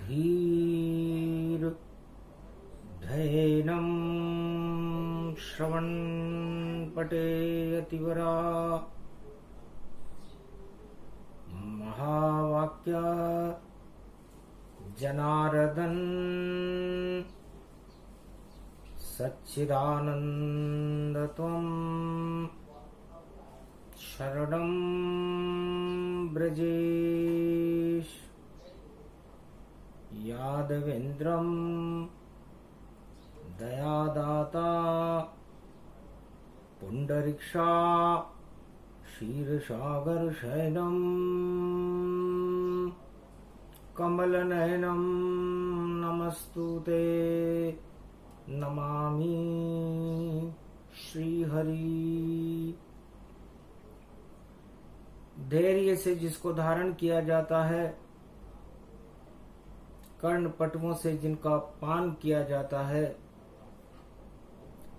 धीर धैनं श्रवण पटे अतिवरा महावाक्य जनार्दन सच्चिदानंद त्वं शरणं ब्रजेश यादवेन्द्रं दयादाता पुंडरीक्षा क्षीरसागर शयनं कमलनयनं नमस्तुते नमामि श्रीहरि। धैर्य से जिसको धारण किया जाता है, कर्ण पटुओं से जिनका पान किया जाता है,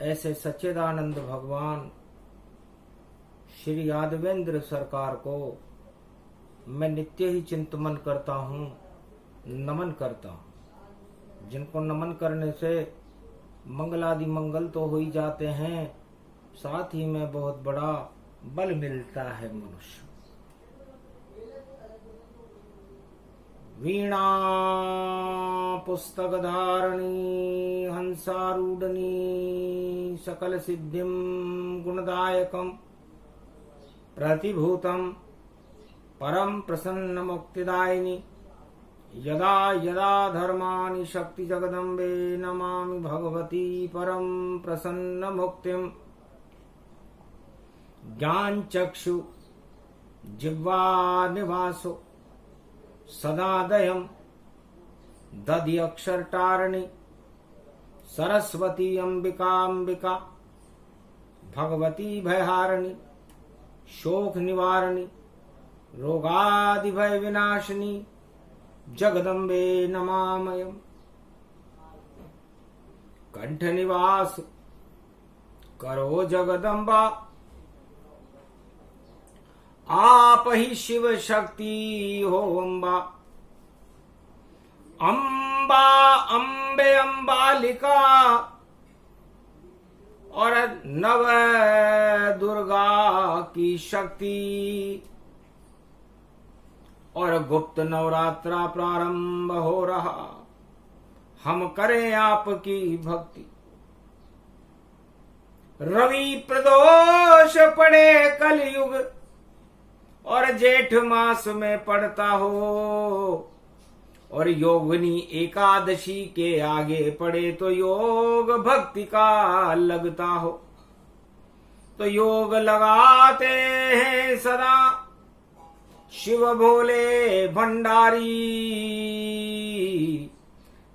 ऐसे सच्चिदानंद भगवान श्री यादवेंद्र सरकार को मैं नित्य ही चिंतन करता हूँ, नमन करता हूँ। जिनको नमन करने से मंगलादि मंगल तो हो ही जाते हैं, साथ ही में बहुत बड़ा बल मिलता है मनुष्य। वीणा पुस्तक धारणी हंसारूढ़नी सकल सिद्धिम गुणदायकम प्रतिभूतम परम प्रसन्न मुक्तिदायिनी यदा यदा धर्माणि शक्ति जगदम्बे नमामि भगवती परम प्रसन्न मुक्तिम। ज्ञान चक्षु जिह्वा निवासो सदादयम् दधि अक्षर टारणी सरस्वती अंबिका भगवती भयहारिणी शोक निवारणी रोगादि भय विनाशिनी जगदम्बे नमामयम्। कंठ निवास करो जगदम्बा आप ही शिव शक्ति हो अम्बा। अम्बा अम्बे अम्बालिका और नव दुर्गा की शक्ति और गुप्त नवरात्रा प्रारंभ हो रहा, हम करें आपकी भक्ति। रवि प्रदोष पड़े कलयुग और जेठ मास में पड़ता हो, और योगिनी एकादशी के आगे पड़े तो योग भक्ति का लगता हो। तो योग लगाते हैं सदा शिव भोले भंडारी,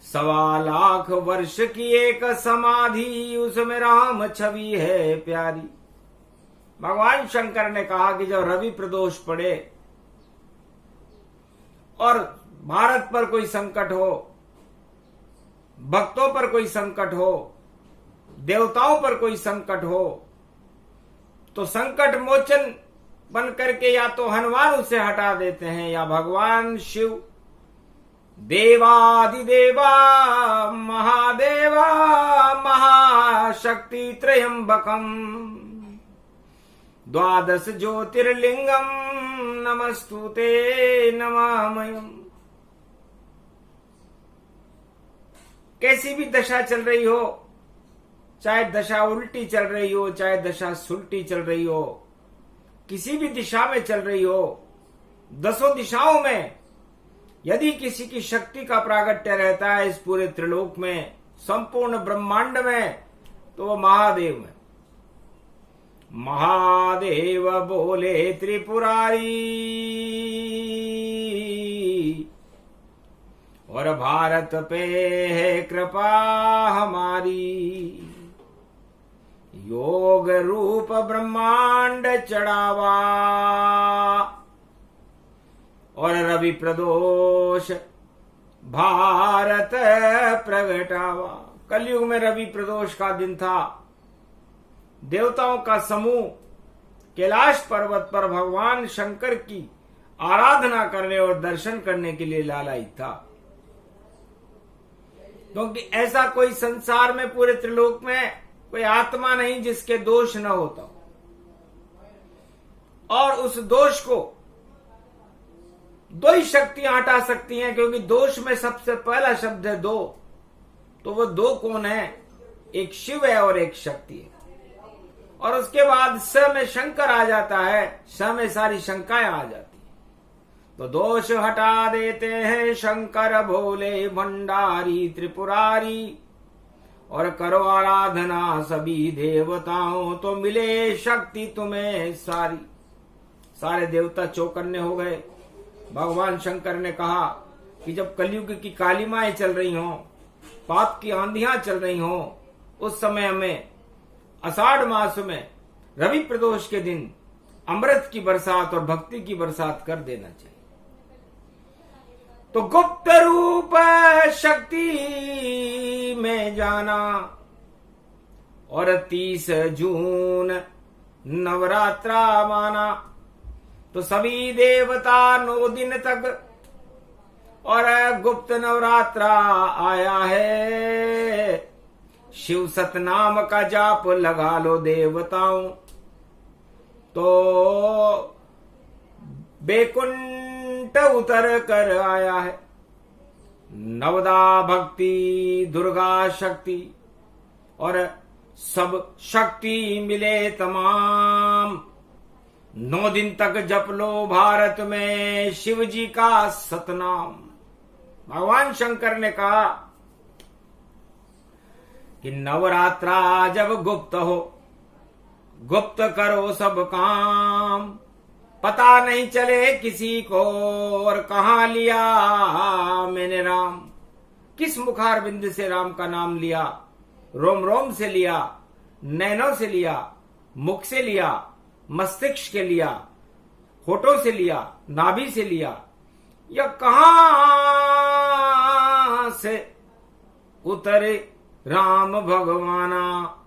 1.25 लाख वर्ष की एक समाधि उसमें राम छवि है प्यारी। भगवान शंकर ने कहा कि जब रवि प्रदोष पड़े और भारत पर कोई संकट हो, भक्तों पर कोई संकट हो, देवताओं पर कोई संकट हो, तो संकट मोचन बन करके या तो हनुमान उसे हटा देते हैं या भगवान शिव देवादिदेवा महादेवा महाशक्ति त्रयंबकम 12 ज्योतिर्लिंगम नमस्तुते नमामयम्। कैसी भी दशा चल रही हो, चाहे दशा उल्टी चल रही हो, चाहे दशा सुलटी चल रही हो, किसी भी दिशा में चल रही हो, 10 दिशाओं में यदि किसी की शक्ति का प्रागट्य रहता है इस पूरे त्रिलोक में, संपूर्ण ब्रह्मांड में, तो वो महादेव में। महादेव बोले त्रिपुरारी और भारत पे है कृपा हमारी। योग रूप ब्रह्मांड चढ़ावा और रवि प्रदोष भारत प्रगटावा। कलयुग में रवि प्रदोष का दिन था। देवताओं का समूह कैलाश पर्वत पर भगवान शंकर की आराधना करने और दर्शन करने के लिए लालायित था। क्योंकि ऐसा कोई संसार में पूरे त्रिलोक में कोई आत्मा नहीं जिसके दोष न होता हो। और उस दोष को दो ही शक्तियां हटा सकती हैं, क्योंकि दोष में सबसे पहला शब्द है दो। तो वो दो कौन है? एक शिव है और एक शक्ति है। और उसके बाद स में शंकर आ जाता है, स में सारी शंकाएं आ जाती हैं। तो दोष हटा देते हैं शंकर भोले भंडारी त्रिपुरारी, और करो आराधना सभी देवताओं तो मिले शक्ति तुम्हें सारी। सारे देवता चौकन्ने हो गए। भगवान शंकर ने कहा कि जब कलयुग की कालिमाएं चल रही हों, पाप की आंधियां चल रही हों, उस समय हमें आषाढ़ मास में रवि प्रदोष के दिन अमृत की बरसात और भक्ति की बरसात कर देना चाहिए। तो गुप्त रूप शक्ति में जाना, और 30 जून नवरात्रा माना। तो सभी देवता 9 दिन तक और गुप्त नवरात्रा आया है। शिव सतनाम का जाप लगा लो देवताओं, तो बैकुंठ उतर कर आया है। नवदा भक्ति दुर्गा शक्ति और सब शक्ति मिले तमाम। 9 दिन तक जप लो भारत में शिव जी का सतनाम। भगवान शंकर ने कहा कि नवरात्रा जब गुप्त हो, गुप्त करो सब काम, पता नहीं चले किसी को और कहां लिया मैंने राम। किस मुखार बिंद से राम का नाम लिया? रोम रोम से लिया, नैनों से लिया, मुख से लिया, मस्तिष्क के लिया, होठों से लिया, नाभि से लिया, या कहां से उतरे राम भगवाना।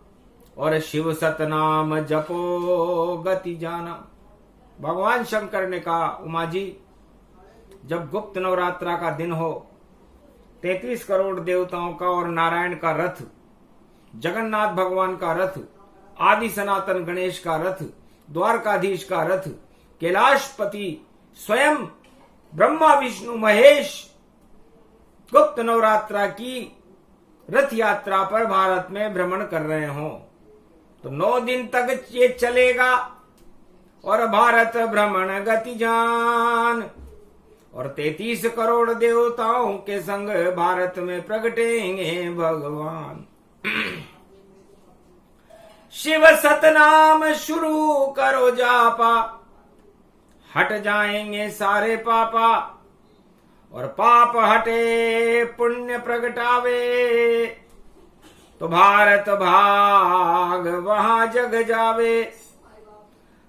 और शिव सतनाम जपो गति जाना। भगवान शंकर ने कहा, उमा जी, जब गुप्त नवरात्रा का दिन हो, 33 करोड़ देवताओं का और नारायण का रथ, जगन्नाथ भगवान का रथ, आदि सनातन गणेश का रथ, द्वारकाधीश का रथ, कैलाशपति स्वयं ब्रह्मा विष्णु महेश गुप्त नवरात्रा की रथ यात्रा पर भारत में भ्रमण कर रहे हों, तो 9 दिन तक ये चलेगा। और भारत भ्रमण गति जान, और 33 करोड़ देवताओं के संग भारत में प्रगटेंगे भगवान। शिव सतनाम शुरू करो जापा, हट जाएंगे सारे पापा, और पाप हटे पुण्य प्रगटावे, तो भारत भाग वहां जग जावे।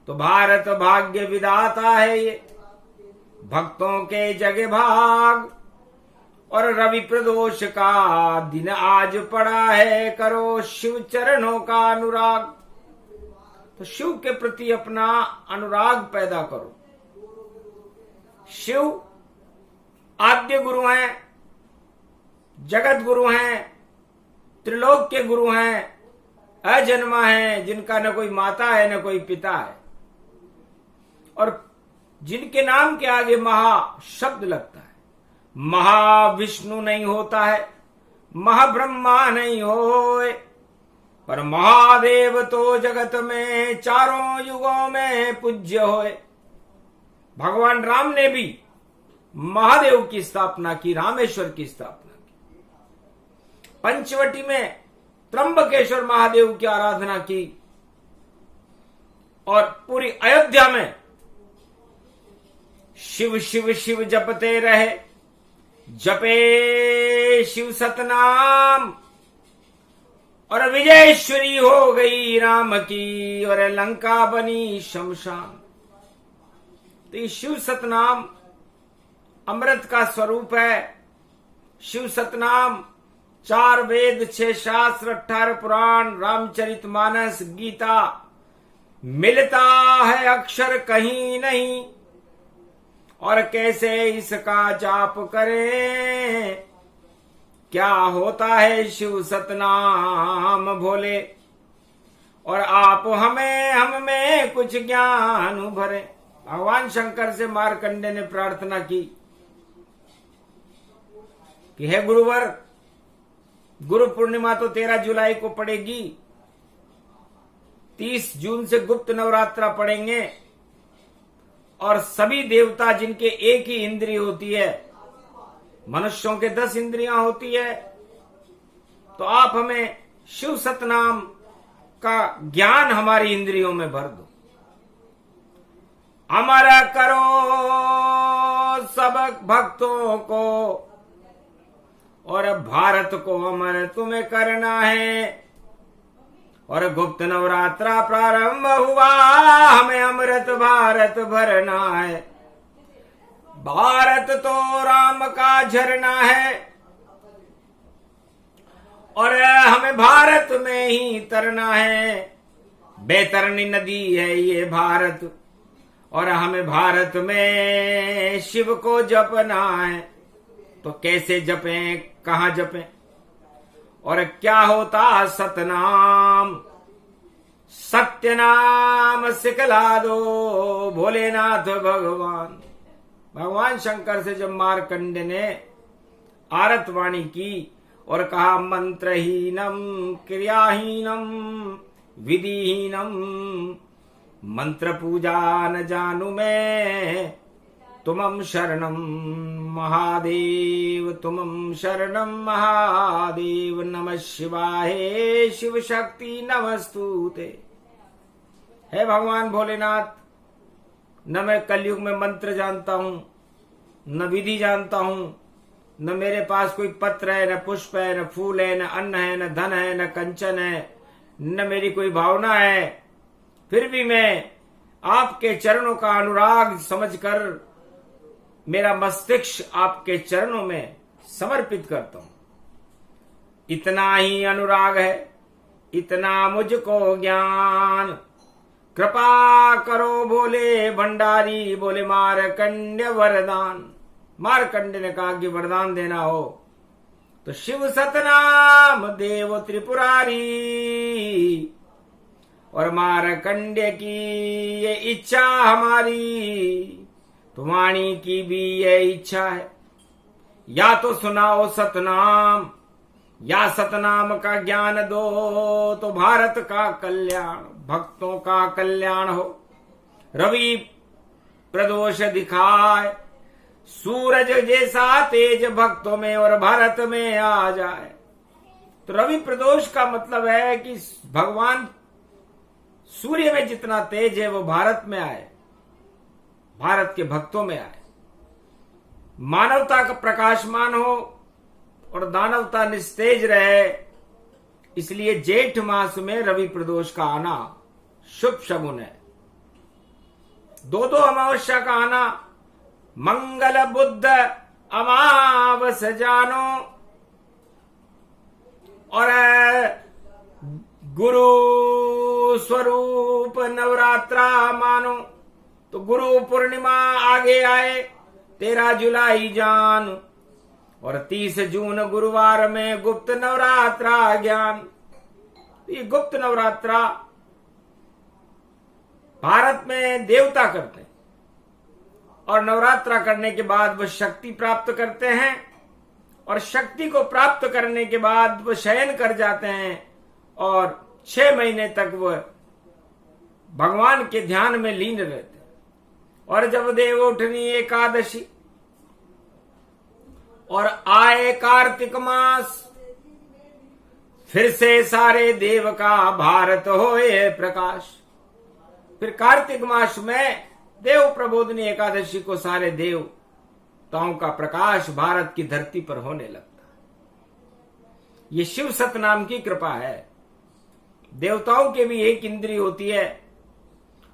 तो भारत भाग्य विधाता है ये, भक्तों के जग भाग। और रवि प्रदोष का दिन आज पड़ा है, करो शिव चरणों का अनुराग। तो शिव के प्रति अपना अनुराग पैदा करो। शिव आद्य गुरु हैं, जगत गुरु हैं, त्रिलोक के गुरु हैं, अजन्मा हैं, जिनका न कोई माता है न कोई पिता है, और जिनके नाम के आगे महा शब्द लगता है। महाविष्णु नहीं होता है, महाब्रह्मा नहीं होए, पर महादेव तो जगत में चारों युगों में पूज्य होए। भगवान राम ने भी महादेव की स्थापना की, रामेश्वर की स्थापना की। पंचवटी में त्र्यंबकेश्वर महादेव की आराधना की, और पूरी अयोध्या में शिव शिव शिव जपते रहे। जपे शिव सतनाम, और विजयेश्वरी हो गई राम की, और लंका बनी शमशान। तो ये शिव सतनाम अमृत का स्वरूप है। शिव सतनाम 4 वेद, 6 शास्त्र, 18 पुराण, रामचरितमानस, गीता, मिलता है अक्षर कहीं नहीं। और कैसे इसका जाप करें, क्या होता है शिव सतनाम भोले, और आप हमें हम में कुछ ज्ञान भरे। भगवान शंकर से मार्कंडे ने प्रार्थना की कि हे गुरुवर, गुरु पूर्णिमा तो 13 जुलाई को पड़ेगी, 30 जून से गुप्त नवरात्रा पड़ेंगे, और सभी देवता जिनके एक ही इंद्रिय होती है, मनुष्यों के 10 इंद्रियां होती है, तो आप हमें शिव सतनाम का ज्ञान हमारी इंद्रियों में भर दो। अमर करो सब भक्तों को, और भारत को अमर तुम्हें करना है। और गुप्त नवरात्रा प्रारंभ हुआ, हमें अमृत भारत भरना है। भारत तो राम का झरना है, और हमें भारत में ही तरना है। बेतरनी नदी है ये भारत, और हमें भारत में शिव को जपना है। तो कैसे जपें, कहां जपें, और क्या होता सतनाम? सत्य नाम सिखला दो भोलेनाथ भगवान। भगवान शंकर से जब मार्कंडे ने आरतवाणी की और कहा, मंत्रहीनम क्रियाहीनम विधिहीनम, मंत्र पूजा न जानू मैं, तुमम शरणम महादेव, तुमम शरणम महादेव। नमः शिवाय शिव शक्ति नमस्तुते। हे भगवान भोलेनाथ, न मैं कलयुग में मंत्र जानता हूं, न विधि जानता हूं, न मेरे पास कोई पत्र है, न पुष्प है, न फूल है, न अन्न है, न धन है, न कंचन है, न मेरी कोई भावना है। फिर भी मैं आपके चरणों का अनुराग समझकर मेरा मस्तिष्क आपके चरणों में समर्पित करता हूं। इतना ही अनुराग है, इतना मुझको ज्ञान, कृपा करो भोले भंडारी। बोले मार्कंड्य वरदान। मार्कंड्य ने कहा कि वरदान देना हो तो शिव सतनाम देव त्रिपुरारी। और मार्कंड्य की ये इच्छा हमारी, तुम्हारी की भी ये इच्छा है, या तो सुनाओ सतनाम, या सतनाम का ज्ञान दो, तो भारत का कल्याण, भक्तों का कल्याण हो। रवि प्रदोष दिखाए, सूरज जैसा तेज भक्तों में और भारत में आ जाए। तो रवि प्रदोष का मतलब है कि भगवान सूर्य में जितना तेज है वो भारत में आए, भारत के भक्तों में आए। मानवता का प्रकाशमान हो और दानवता निस्तेज रहे, इसलिए जेठ मास में रवि प्रदोष का आना शुभ शगुन है। दो अमावस्या का आना, मंगल बुद्ध अमावस जानो, और गुरु स्वरूप नवरात्रा मानो। तो गुरु पूर्णिमा आगे आए 13 जुलाई जान, और 30 जून गुरुवार में गुप्त नवरात्रा ज्ञान। ये गुप्त नवरात्रा भारत में देवता करते हैं, और नवरात्रा करने के बाद वह शक्ति प्राप्त करते हैं, और शक्ति को प्राप्त करने के बाद वह शयन कर जाते हैं, और 6 महीने तक वह भगवान के ध्यान में लीन रहते हैं। और जब देवोठनी एकादशी और आए कार्तिक मास, फिर से सारे देव का भारत होए प्रकाश। फिर कार्तिक मास में देव प्रबोधनी एकादशी को सारे देवताओं का प्रकाश भारत की धरती पर होने लगता है। ये शिव सतनाम की कृपा है। देवताओं के भी एक इंद्री होती है,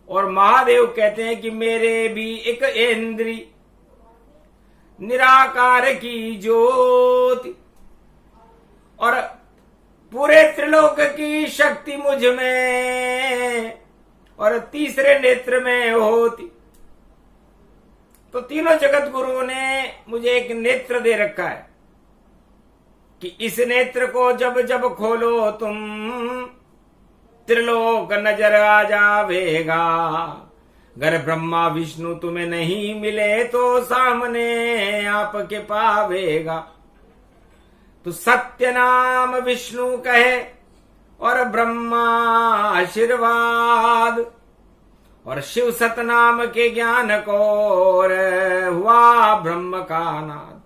और महादेव कहते हैं कि मेरे भी एक इंद्री, निराकार की ज्योति, और पूरे त्रिलोक की शक्ति मुझ में, और तीसरे नेत्र में होती। तो तीनों जगत गुरुओं ने मुझे एक नेत्र दे रखा है कि इस नेत्र को जब जब खोलो तुम, त्रिलोक नजर आ जावेगा। अगर ब्रह्मा विष्णु तुम्हें नहीं मिले तो सामने आपके पावेगा। तो सत्य नाम विष्णु कहे और ब्रह्मा आशीर्वाद, और शिव सतनाम के ज्ञान को और हुआ ब्रह्म का नाद।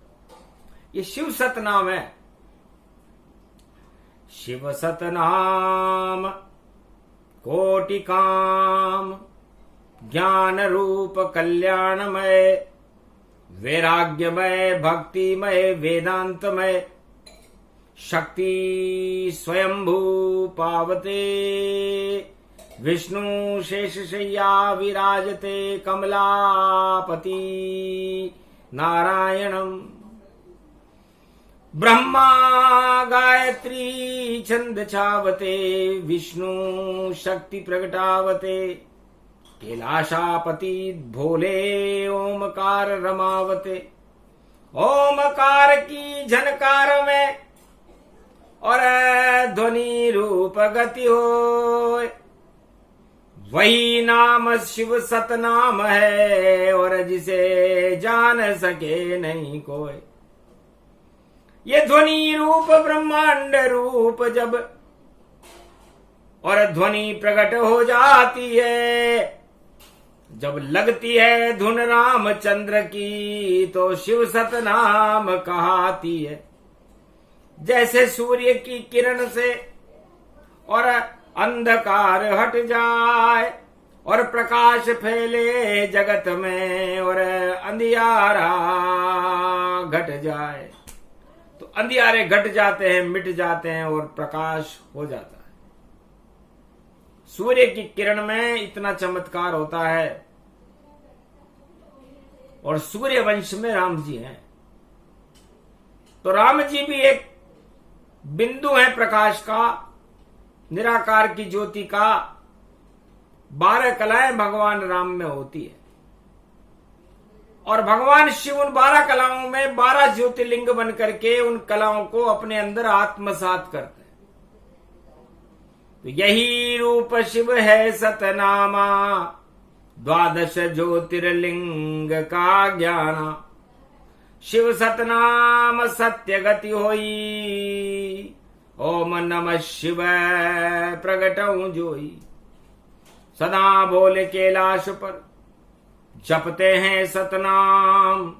ये शिव सतनाम है। शिव सतनाम कोटि काम, ज्ञान रूप कल्याणमय, वैराग्यमय भक्तिमय वेदांतमय, शक्ति स्वयंभू पावते, विष्णु शेषशय्या विराजते, कमलापति नारायणम। ब्रह्मा गायत्री छंद छावते, विष्णु शक्ति प्रगटावते, कैलाशापति भोले ओमकार रमावते। ओमकार की झनकार में और ध्वनि रूप गति हो, वही नाम शिव सतनाम है, और जिसे जान सके नहीं कोई। ये ध्वनि रूप ब्रह्मांड रूप जब और ध्वनि प्रकट हो जाती है, जब लगती है धुन रामचंद्र की, तो शिव सतनाम कहाती है। जैसे सूर्य की किरण से और अंधकार हट जाए और प्रकाश फैले जगत में और अंधियारा घट जाए, तो अंधियारे घट जाते हैं, मिट जाते हैं और प्रकाश हो जाता है। सूर्य की किरण में इतना चमत्कार होता है। और सूर्य वंश में राम जी हैं, तो राम जी भी एक बिंदु है प्रकाश का, निराकार की ज्योति का। 12 कलाएं भगवान राम में होती है, और भगवान शिव उन 12 कलाओं में 12 ज्योतिर्लिंग बन करके उन कलाओं को अपने अंदर आत्मसात करते हैं। तो यही रूप शिव है सतनामा, 12 ज्योतिर्लिंग का ज्ञाना। शिव सतनाम सत्य गति होई, ओम नमः शिव प्रगटऊं जोई। सदा बोले कैलाश पर जपते हैं सतनाम,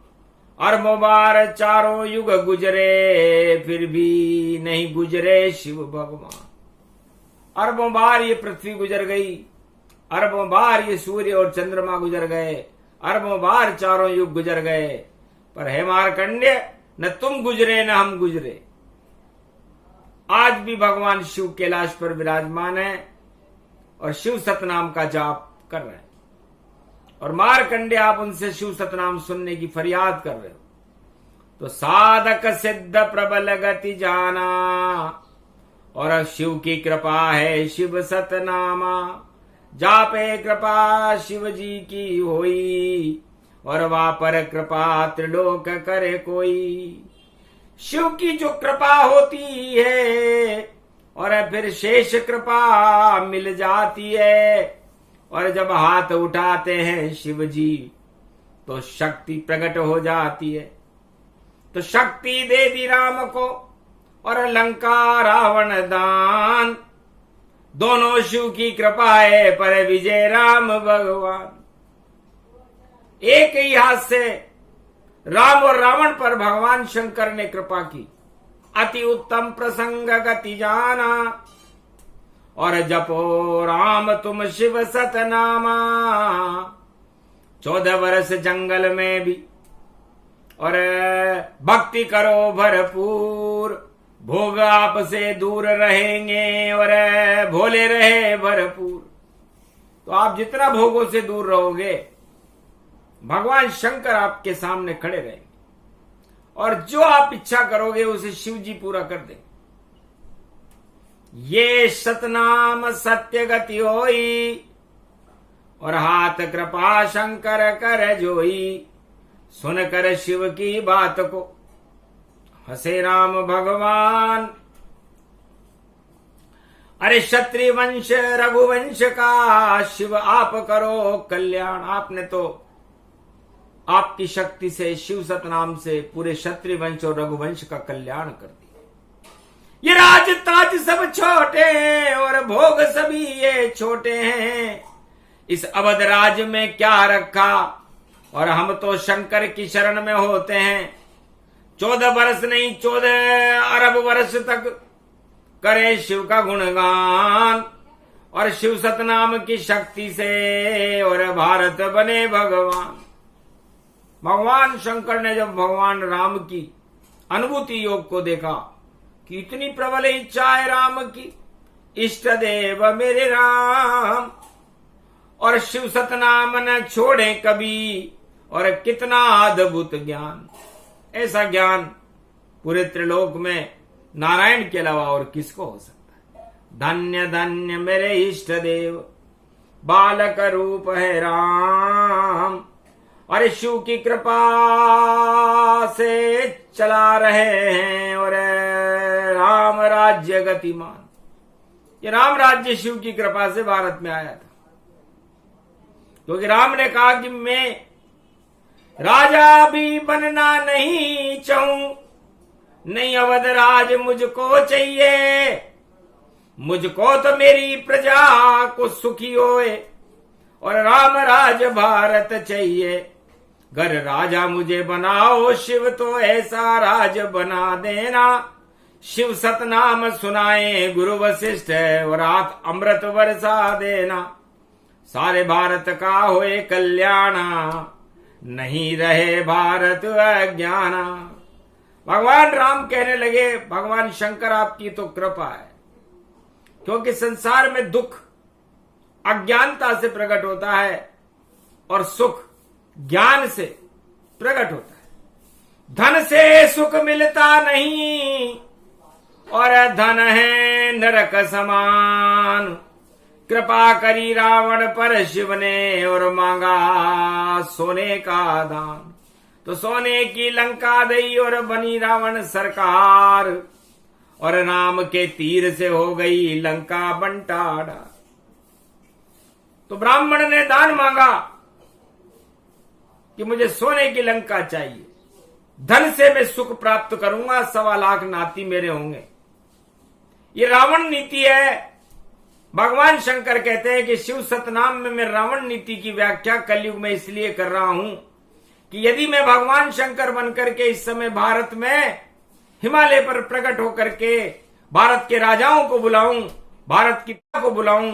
अरबों बार चारों युग गुजरे, फिर भी नहीं गुजरे शिव भगवान। अरबों बार ये पृथ्वी गुजर गई, अरबों बार ये सूर्य और चंद्रमा गुजर गए, अरबों बार चारों युग गुजर गए, पर हे मार्कंडेय, न तुम गुजरे न हम गुजरे। आज भी भगवान शिव कैलाश पर विराजमान है और शिव सतनाम का जाप कर रहे हैं, और मार्कंडेय आप उनसे शिव सतनाम सुनने की फरियाद कर रहे हो। तो साधक सिद्ध प्रबल गति जाना, और शिव की कृपा है शिव सतनामा। जापे कृपा शिव जी की होई, और वहां पर कृपा त्रिलोक करे कोई। शिव की जो कृपा होती है और फिर शेष कृपा मिल जाती है, और जब हाथ उठाते हैं शिव जी तो शक्ति प्रकट हो जाती है। तो शक्ति दे दी राम को और लंका रावण दान, दोनों शिव की कृपा है पर विजय राम भगवान। एक ही हाथ से राम और रावण पर भगवान शंकर ने कृपा की। अति उत्तम प्रसंग गति जाना, और जपो राम तुम शिव सतनामा। 14 वर्ष जंगल में भी और भक्ति करो भरपूर, भोग आपसे दूर रहेंगे और भोले रहे भरपूर। तो आप जितना भोगों से दूर रहोगे, भगवान शंकर आपके सामने खड़े रहेंगे, और जो आप इच्छा करोगे उसे शिव जी पूरा कर देंगे। ये सतनाम सत्य गति होई, और हाथ कृपा शंकर कर जोई। सुनकर शिव की बात को हसे राम भगवान, अरे क्षत्रिय वंश रघुवंश का शिव आप करो कल्याण। आपने तो आपकी शक्ति से, शिव सतनाम से पूरे क्षत्रिय वंश और रघुवंश का कल्याण कर दिया। ये राज ताज सब छोटे हैं और भोग सभी ये छोटे हैं, इस अवध राज में क्या रखा, और हम तो शंकर की शरण में होते हैं। 14 वर्ष नहीं 14 अरब वर्ष तक करे शिव का गुणगान, और शिव सतनाम की शक्ति से और भारत बने भगवान। भगवान शंकर ने जब भगवान राम की अनुभूति योग को देखा कि इतनी प्रबल इच्छा है राम की, इष्ट देव मेरे राम, और शिव सतनाम न छोड़े कभी, और कितना अद्भुत ज्ञान। ऐसा ज्ञान पूरे त्रिलोक में नारायण के अलावा और किसको हो सकता है। धन्य धन्य मेरे इष्ट देव, बालक रूप है राम, और शिव की कृपा से चला रहे हैं और राम राज्य गतिमान। ये राम राज्य शिव की कृपा से भारत में आया था, क्योंकि राम ने कहा कि मैं राजा भी बनना नहीं चाहूं, नहीं अवध राज मुझको चाहिए, मुझको तो मेरी प्रजा को सुखी होए, और राम राज भारत चाहिए। घर राजा मुझे बनाओ शिव, तो ऐसा राज बना देना। शिव सतनाम सुनाए गुरु वशिष्ठ, और हाथ अमृत वर्षा देना। सारे भारत का होए कल्याणा, नहीं रहे भारत अज्ञाना। भगवान राम कहने लगे, भगवान शंकर आपकी तो कृपा है, क्योंकि संसार में दुख अज्ञानता से प्रकट होता है और सुख ज्ञान से प्रकट होता है। धन से सुख मिलता नहीं, और धन है नरक समान। कृपा करी रावण पर शिव ने, और मांगा सोने का दान, तो सोने की लंका दई और बनी रावण सरकार, और राम के तीर से हो गई लंका बंटारा। तो ब्राह्मण ने दान मांगा कि मुझे सोने की लंका चाहिए, धन से मैं सुख प्राप्त करूंगा, 1.25 लाख नाती मेरे होंगे। ये रावण नीति है। भगवान शंकर कहते हैं कि शिव सतनाम में मैं रावण नीति की व्याख्या कलयुग में इसलिए कर रहा हूं कि यदि मैं भगवान शंकर बनकर के इस समय भारत में हिमालय पर प्रकट होकर के भारत के राजाओं को बुलाऊं, भारत की को बुलाऊं,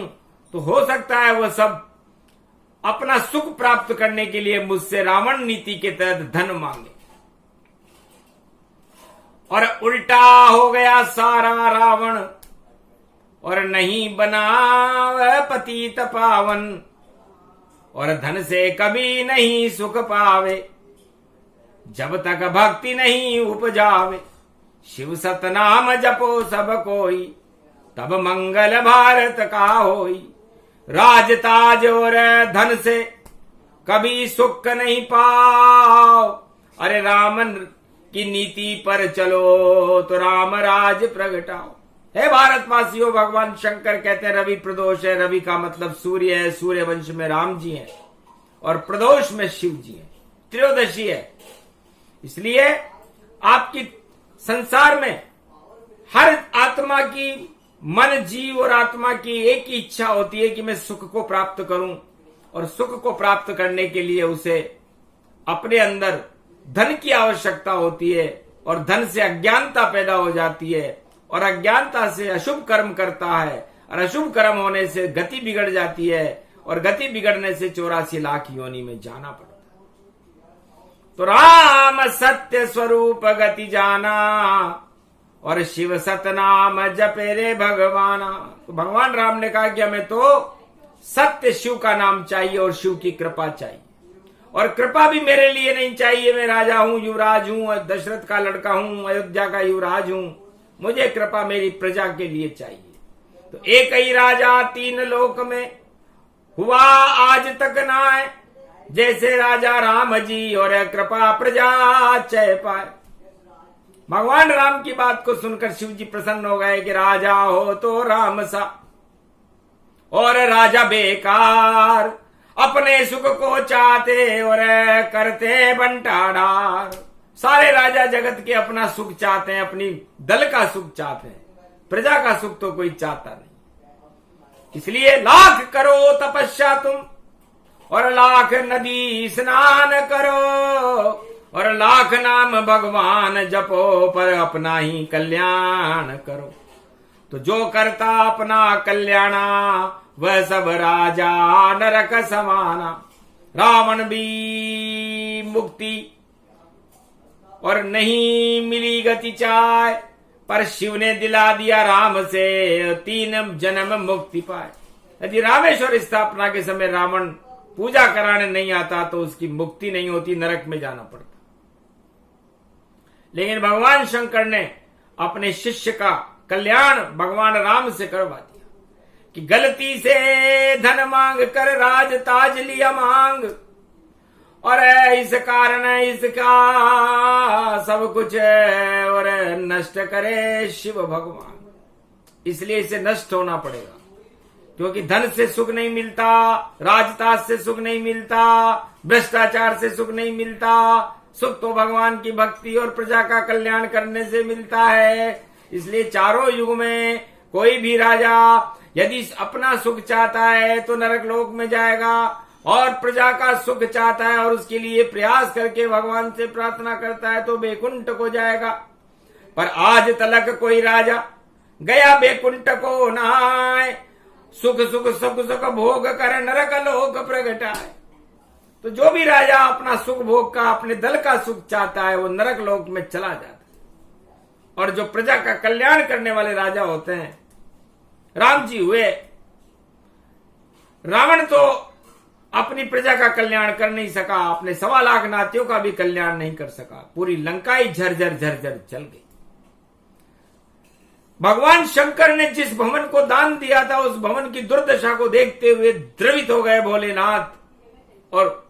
तो हो सकता है वह सब अपना सुख प्राप्त करने के लिए मुझसे रावण नीति के तहत धन मांगे। और उल्टा हो गया सारा रावण, और नहीं बना वह पतित पावन, और धन से कभी नहीं सुख पावे, जब तक भक्ति नहीं उपजावे। शिव सतनाम जपो सब कोई, तब मंगल भारत का होई। राज ताज और धन से कभी सुख नहीं पाओ, अरे रामन की नीति पर चलो तो राम राज प्रगटाओ। हे भारतवासियों, भगवान शंकर कहते हैं रवि प्रदोष है। रवि का मतलब सूर्य है, सूर्य वंश में राम जी हैं, और प्रदोष में शिव जी हैं, त्रयोदशी है। इसलिए आपकी संसार में हर आत्मा की, मन, जीव और आत्मा की एक ही इच्छा होती है कि मैं सुख को प्राप्त करूं, और सुख को प्राप्त करने के लिए उसे अपने अंदर धन की आवश्यकता होती है, और धन से अज्ञानता पैदा हो जाती है, और अज्ञानता से अशुभ कर्म करता है, और अशुभ कर्म होने से गति बिगड़ जाती है, और गति बिगड़ने से 84 लाख योनि में जाना पड़ता है। तो राम सत्य स्वरूप गति जाना, और शिव सतनाम जपे रे भगवाना। तो भगवान राम ने कहा कि हमें तो सत्य शिव का नाम चाहिए और शिव की कृपा चाहिए, और कृपा भी मेरे लिए नहीं चाहिए। मैं राजा हूं, युवराज हूं, दशरथ का लड़का हूं, अयोध्या का युवराज हूं, मुझे कृपा मेरी प्रजा के लिए चाहिए। तो एक ही राजा 3 लोक में हुआ आज तक ना है, जैसे राजा राम जी, और कृपा प्रजा चय पाए। भगवान राम की बात को सुनकर शिव जी प्रसन्न हो गए कि राजा हो तो राम सा और राजा बेकार, अपने सुख को चाहते और करते बंटाधार। सारे राजा जगत के अपना सुख चाहते हैं, अपनी दल का सुख चाहते हैं, प्रजा का सुख तो कोई चाहता नहीं। इसलिए लाख करो तपस्या तुम और लाख नदी स्नान करो और लाख नाम भगवान जपो, पर अपना ही कल्याण करो। तो जो करता अपना कल्याणा वह सब राजा नरक समाना। रावण भी मुक्ति और नहीं मिली गति चाय, पर शिव ने दिला दिया राम से 3 जन्म मुक्ति पाए। यदि रामेश्वर स्थापना के समय रावण पूजा कराने नहीं आता तो उसकी मुक्ति नहीं होती, नरक में जाना पड़ता। लेकिन भगवान शंकर ने अपने शिष्य का कल्याण भगवान राम से करवा दिया कि गलती से धन मांग कर राज ताज लिया मांग, और इस कारण इसका सब कुछ और नष्ट करे शिव भगवान। इसलिए इसे नष्ट होना पड़ेगा, क्योंकि धन से सुख नहीं मिलता, राजताज से सुख नहीं मिलता, भ्रष्टाचार से सुख नहीं मिलता। सुख तो भगवान की भक्ति और प्रजा का कल्याण करने से मिलता है। इसलिए चारों युग में कोई भी राजा यदि अपना सुख चाहता है तो नरक लोक में जाएगा, और प्रजा का सुख चाहता है और उसके लिए प्रयास करके भगवान से प्रार्थना करता है तो बैकुंठ को जाएगा। पर आज तलक कोई राजा गया बैकुंठ को नहाए, सुख सुख सुख सुख भोग कर नरक लोक प्रगटाए। तो जो भी राजा अपना सुख भोग का, अपने दल का सुख चाहता है वो नरक लोक में चला जाता है। और जो प्रजा का कल्याण करने वाले राजा होते हैं, राम जी हुए। रावण तो अपनी प्रजा का कल्याण कर नहीं सका, अपने 1.25 लाख नातियों का भी कल्याण नहीं कर सका, पूरी लंका ही झरझर झरझर चल गई। भगवान शंकर ने जिस भवन को दान दिया था उस भवन की दुर्दशा को देखते हुए द्रवित हो गए भोलेनाथ, और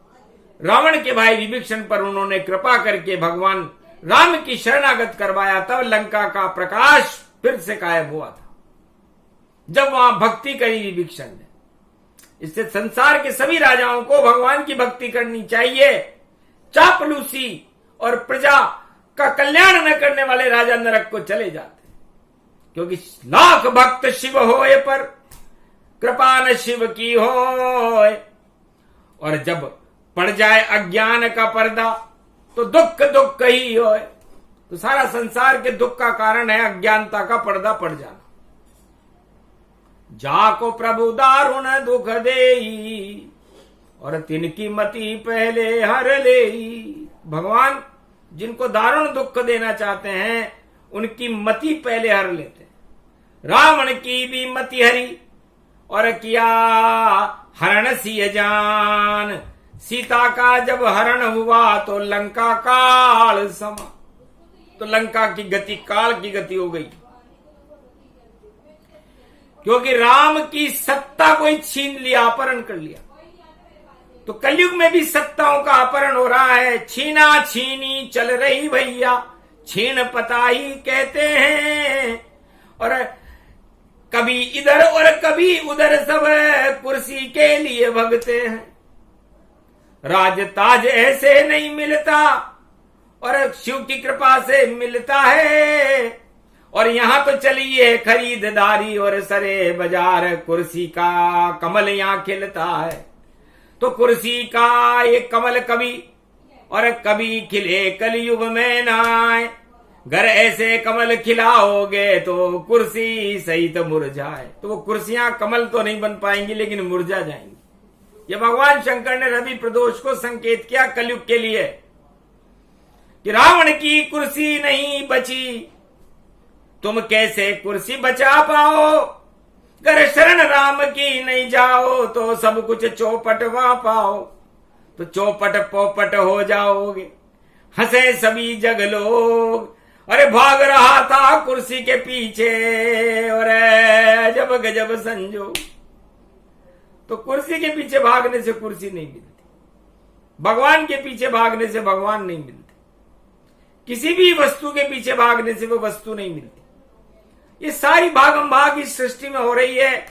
रावण के भाई विभीषण पर उन्होंने कृपा करके भगवान राम की शरणागत करवाया। तब लंका का प्रकाश फिर से कायम हुआ था, जब वहां भक्ति करी विभीषण ने। इससे संसार के सभी राजाओं को भगवान की भक्ति करनी चाहिए। चापलूसी और प्रजा का कल्याण न करने वाले राजा नरक को चले जाते, क्योंकि लाख भक्त शिव होए पर कृपा न शिव की होए। और जब पड़ जाए अज्ञान का पर्दा तो दुख दुख ही होए। तो सारा संसार के दुख का कारण है अज्ञानता का पर्दा पड़ जाना। जाको प्रभु दारुण दुख देई और तिनकी मति पहले हर लेई। भगवान जिनको दारुण दुख देना चाहते हैं उनकी मति पहले हर लेते हैं। रावण की भी मति हरी और किया हरण सिय जान। सीता का जब हरण हुआ तो लंका काल समा। तो लंका की गति काल की गति हो गई, क्योंकि राम की सत्ता कोई छीन लिया, अपहरण कर लिया। तो कलयुग में भी सत्ताओं का अपहरण हो रहा है। छीना छीनी चल रही भैया, छीन पताही कहते हैं। और कभी इधर और कभी उधर सब कुर्सी के लिए भगते हैं। राज ताज ऐसे नहीं मिलता और शिव की कृपा से मिलता है। और यहां तो चलिए खरीददारी और सरे बाजार, कुर्सी का कमल यहां खिलता है। तो कुर्सी का ये कमल कभी और कभी खिले कलयुग में ना आए। घर ऐसे कमल खिलाओगे तो कुर्सी सहित मुरझाए। तो वो कुर्सियां कमल तो नहीं बन पाएंगी लेकिन मुरझा जाएंगी। ये भगवान शंकर ने रवि प्रदोष को संकेत किया कलयुग के लिए कि रावण की कुर्सी नहीं बची, तुम कैसे कुर्सी बचा पाओ। अगर शरण राम की नहीं जाओ तो सब कुछ चौपट वहां पाओ। तो चौपट पोपट हो जाओगे। हंसे सभी जग लोग। अरे भाग रहा था कुर्सी के पीछे और जब गजब संजो। तो कुर्सी के पीछे भागने से कुर्सी नहीं मिलती, भगवान के पीछे भागने से भगवान नहीं मिलते। किसी भी वस्तु के पीछे भागने से वो वस्तु नहीं मिलती। ये सारी भागम भाग इस सृष्टि में हो रही है।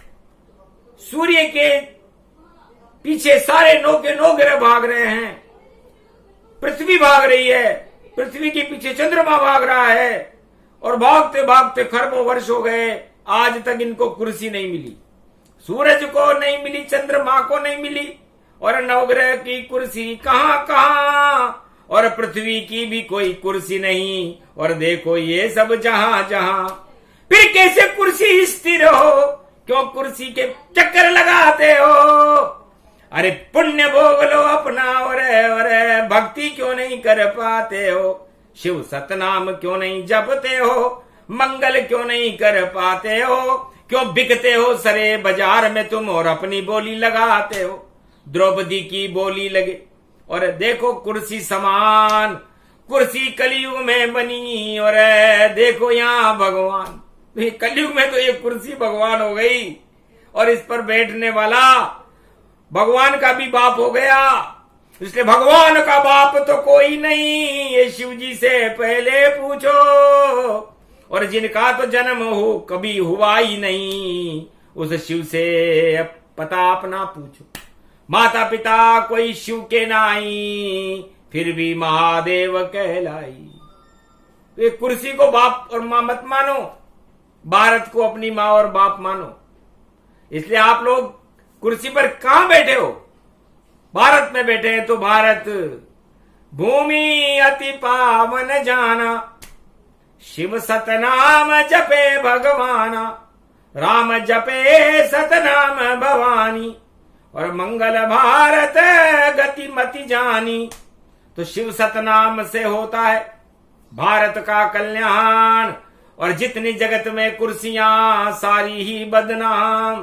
सूर्य के पीछे सारे नौके नौ ग्रह भाग रहे हैं, पृथ्वी भाग रही है, पृथ्वी के पीछे चंद्रमा भाग रहा है, और भागते भागते खरबों वर्ष हो गए, आज तक इनको कुर्सी नहीं मिली। सूरज को नहीं मिली, चंद्रमा को नहीं मिली, और नवग्रह की कुर्सी कहां कहां, और पृथ्वी की भी कोई कुर्सी नहीं। और देखो ये सब जहां जहां, फिर कैसे कुर्सी स्थिर हो? क्यों कुर्सी के चक्कर लगाते हो? अरे पुण्य भोग लो अपना, और भक्ति क्यों नहीं कर पाते हो? शिव सतनाम क्यों नहीं जपते हो? मंगल क्यों नहीं कर पाते हो? क्यों बिकते हो सरे बाजार में तुम और अपनी बोली लगाते हो? द्रौपदी की बोली लगे, और देखो कुर्सी समान कुर्सी कलयुग में बनी, और देखो यहाँ भगवान। कलयुग में तो ये कुर्सी भगवान हो गई, और इस पर बैठने वाला भगवान का भी बाप हो गया। इसलिए भगवान का बाप तो कोई नहीं, ये शिव जी से पहले पूछो, और जिनका तो जन्म हो कभी हुआ ही नहीं, उस शिव से पता अपना पूछो। माता पिता कोई शिव के नाई, फिर भी महादेव कहलाई। ये कुर्सी को बाप और मां मत मानो, भारत को अपनी मां और बाप मानो। इसलिए आप लोग कुर्सी पर कहां बैठे हो? भारत में बैठे हैं तो भारत भूमि अति पावन जाना, शिव सतनाम जपे भगवाना, राम जपे सतनाम भवानी, और मंगल भारत गति मति जानी। तो शिव सतनाम से होता है भारत का कल्याण, और जितनी जगत में कुर्सियां सारी ही बदनाम।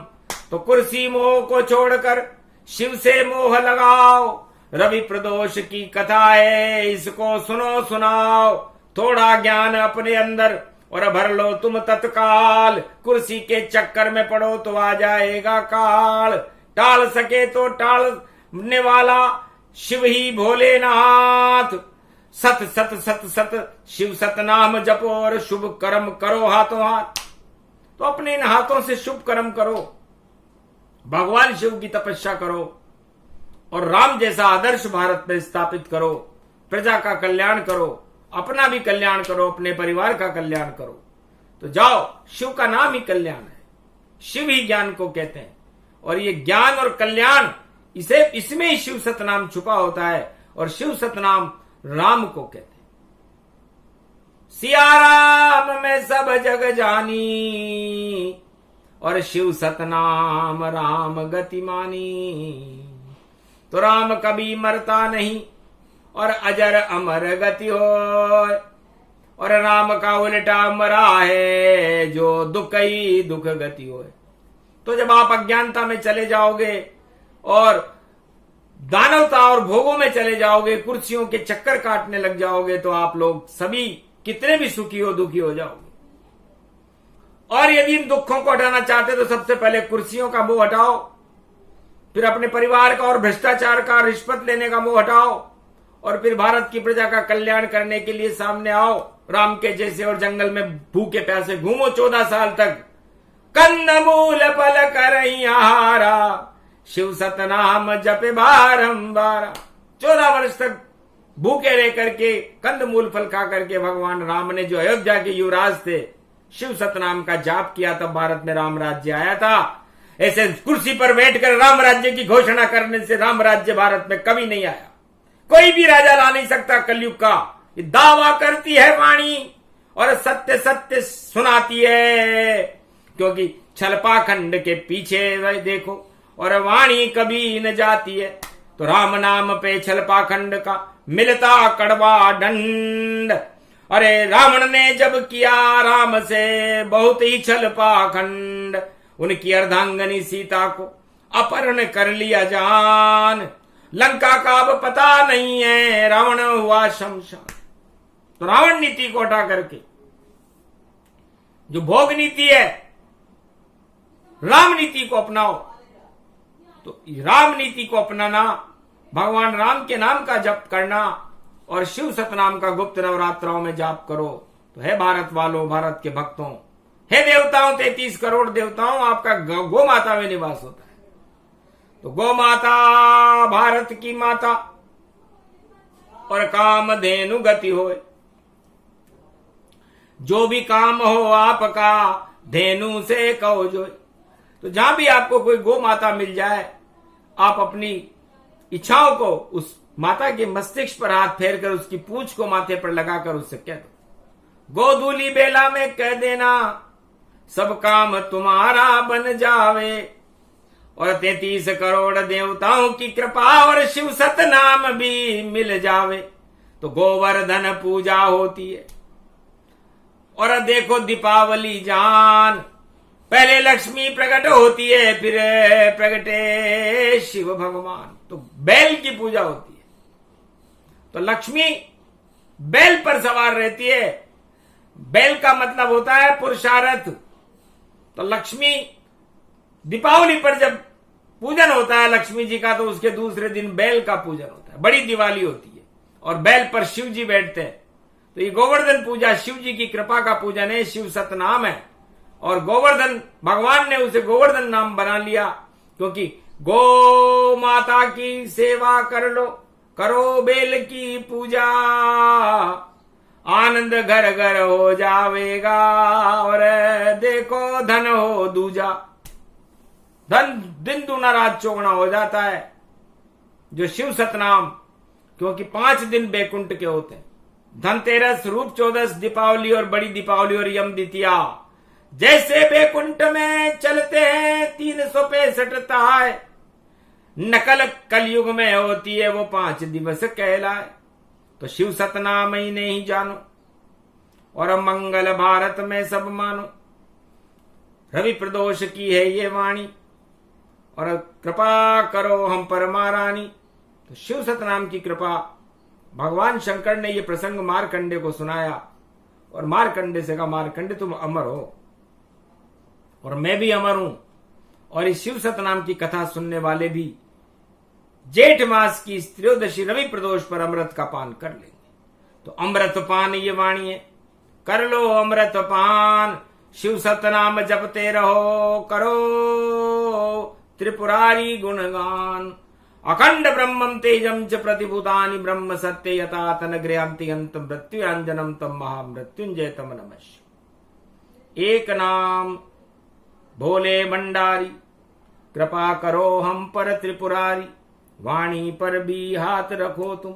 तो कुर्सी मोह को छोड़कर शिव से मोह लगाओ। रवि प्रदोष की कथा है, इसको सुनो सुनाओ। थोड़ा ज्ञान अपने अंदर और भर लो तुम तत्काल। कुर्सी के चक्कर में पड़ो तो आ जाएगा काल। टाल सके तो टालने वाला शिव ही भोलेनाथ। सत सत सत सत शिव सतनाम जपो और शुभ कर्म करो हाथों हाथ। तो अपने इन हाथों से शुभ कर्म करो, भगवान शिव की तपस्या करो, और राम जैसा आदर्श भारत में स्थापित करो। प्रजा का कल्याण करो, अपना भी कल्याण करो, अपने परिवार का कल्याण करो। तो जाओ, शिव का नाम ही कल्याण है, शिव ही ज्ञान को कहते हैं। और ये ज्ञान और कल्याण इसमें ही शिव सतनाम छुपा होता है, और शिव सतनाम राम को कहते हैं। सिया राम में सब जग जानी, और शिव सतनाम राम गति मानी। तो राम कभी मरता नहीं, और अजर अमर गति हो। और राम का उल्टा मरा है, जो दुख ही दुख गति हो। तो जब आप अज्ञानता में चले जाओगे और दानवता और भोगों में चले जाओगे, कुर्सियों के चक्कर काटने लग जाओगे, तो आप लोग सभी कितने भी सुखी हो दुखी हो जाओगे। और यदि इन दुखों को हटाना चाहते तो सबसे पहले कुर्सियों का मोह हटाओ, फिर अपने परिवार का और भ्रष्टाचार का, रिश्वत लेने का मोह हटाओ, और फिर भारत की प्रजा का कल्याण करने के लिए सामने आओ राम के जैसे, और जंगल में भूखे प्यासे घूमो 14 साल तक। कंदमूल फल करई आहारा, शिव सतनाम जपे बारंबार। 14 वर्ष तक भूखे रह करके, कंदमूल फल खा करके भगवान राम ने, जो अयोध्या के युवराज थे, शिव सतनाम का जाप किया, तब भारत में राम राज्य आया था। ऐसे कुर्सी पर बैठकर राम राज्य की घोषणा करने से राम राज्य भारत में कभी नहीं आया। कोई भी राजा ला नहीं सकता कलयुग का। ये दावा करती है वाणी, और सत्य सत्य सुनाती है, क्योंकि छलपाखंड के पीछे वह देखो, और वाणी कभी न जाती है। तो राम नाम पे छलपाखंड का मिलता कड़वा दंड। अरे रावण ने जब किया राम से बहुत ही छलपाखंड, उनकी अर्धांगनी सीता को अपहरण कर लिया जान। लंका का अब पता नहीं है, रावण हुआ शमशान। तो रावण नीति को हटा करके जो भोग नीति है, राम नीति को अपनाओ। तो राम नीति को अपनाना, भगवान राम के नाम का जप करना, और शिव सतनाम का गुप्त नवरात्राओं में जाप करो। तो है भारत वालों, भारत के भक्तों, हे देवताओं, 33 करोड़ देवताओं, आपका गौ माता में निवास होता है। तो गौ माता भारत की माता और कामधेनु गति होए। जो भी काम हो आपका धेनु से कहो जोए। तो जहां भी आपको कोई गौ माता मिल जाए, आप अपनी इच्छाओं को उस माता के मस्तिष्क पर हाथ फेर कर उसकी पूंछ को माथे पर लगाकर उससे कह दो, गोधूली बेला में कह देना सब काम तुम्हारा बन जावे। और 33 करोड़ देवताओं की कृपा और शिव सतनाम भी मिल जावे। तो गोवर्धन पूजा होती है। और देखो दीपावली जान, पहले लक्ष्मी प्रकट होती है, फिर प्रकटे शिव भगवान। तो बैल की पूजा होती है। तो लक्ष्मी बैल पर सवार रहती है। बैल का मतलब होता है पुरुषार्थ। तो लक्ष्मी दीपावली पर जब पूजन होता है लक्ष्मी जी का, तो उसके दूसरे दिन बैल का पूजन होता है, बड़ी दिवाली होती है और बैल पर शिव जी बैठते हैं। तो ये गोवर्धन पूजा शिव जी की कृपा का पूजन है, शिव सतनाम है। और गोवर्धन भगवान ने उसे गोवर्धन नाम बना लिया, क्योंकि गो माता की सेवा कर लो, करो बेल की पूजा, आनंद घर घर हो जावेगा, और देखो धन हो दूजा। धन दिन दूना रात चौगुना हो जाता है जो शिव सतनाम, क्योंकि 5 दिन बैकुंठ के होते हैं। धनतेरस, रूप चौदस, दीपावली और बड़ी दीपावली और यम द्वितीया। जैसे बैकुंठ में चलते हैं 365 ताय, नकल कलयुग में होती है वो 5 दिवस कहलाए। तो शिव सतनाम ही नहीं जानो और मंगल भारत में सब मानो। रवि प्रदोष की है ये वाणी, और कृपा करो हम पर महारानी। तो शिव सतनाम की कृपा, भगवान शंकर ने ये प्रसंग मारकंडे को सुनाया और मारकंडे से कहा, मारकंडे तुम अमर हो और मैं भी अमर हूं, और इस शिव सतनाम की कथा सुनने वाले भी जेठ मास की त्रयोदशी रवि प्रदोष पर अमृत का पान कर लेंगे। तो अमृत पान ये वाणी है, कर लो अमृत पान, शिव सतनाम जपते रहो, करो त्रिपुरारी गुणगान। अखंड ब्रह्मम तेजम च प्रतिभूतानि ब्रह्म सत्य यतात नगृहंति अंतम मृत्युंजनम तम महामृत्युंजय तम नमः। एक नाम भोले भंडारी, कृपा करो हम पर त्रिपुरारी, वाणी पर भी हाथ रखो तुम,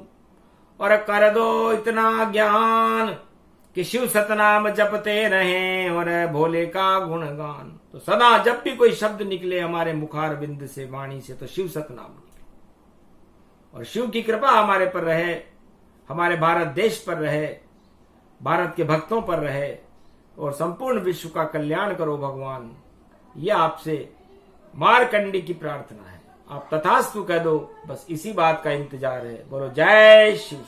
और कर दो इतना ज्ञान कि शिव सतनाम जपते रहें और भोले का गुणगान। तो सदा जब भी कोई शब्द निकले हमारे मुखार बिंद से, वाणी से, तो शिव सतनाम निकले। और शिव की कृपा हमारे पर रहे, हमारे भारत देश पर रहे, भारत के भक्तों पर रहे, और संपूर्ण विश्व का कल्याण करो भगवान। यह आपसे मारकंडी की प्रार्थना है। आप तथास्तु कह दो, बस इसी बात का इंतजार है। बोलो जय शिव।